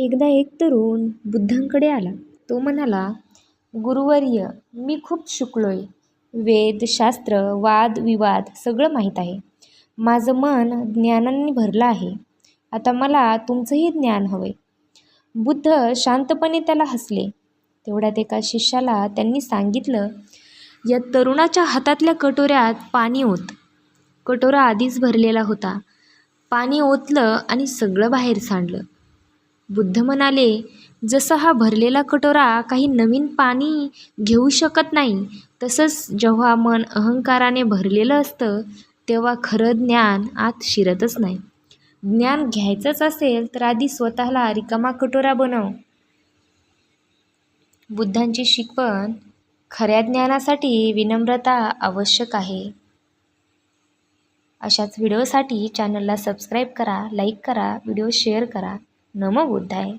एकदा एक तरुण बुद्धांकडे आला. तो म्हणाला, गुरुवर्य, मी खूप शिकलोय. वेद, शास्त्र, वाद विवाद सगळं माहीत आहे. माझं मन ज्ञानाने भरलं आहे. आता मला तुमचंही ज्ञान हवंय. बुद्ध शांतपणे त्याला हसले. तेवढ्यात एका शिष्याला त्यांनी सांगितलं, या तरुणाच्या हातातल्या कटोऱ्यात पाणी ओत. कटोरा आधीच भरलेला होता. पाणी ओतलं आणि सगळं बाहेर सांडलं. बुद्ध म्हणाले, जसं हा भरलेला कटोरा काही नवीन पाणी घेऊ शकत नाही, तसंच जेव्हा मन अहंकाराने भरलेलं असतं तेव्हा खरं ज्ञान आत शिरतच नाही. ज्ञान घ्यायचंच असेल तर आधी स्वतःला रिकामा कटोरा बनव. बुद्धांची शिकवण, खऱ्या ज्ञानासाठी विनम्रता आवश्यक आहे. अशाच व्हिडिओसाठी चॅनलला सबस्क्राईब करा, लाईक करा, व्हिडिओ शेअर करा. नमो बुद्धाय.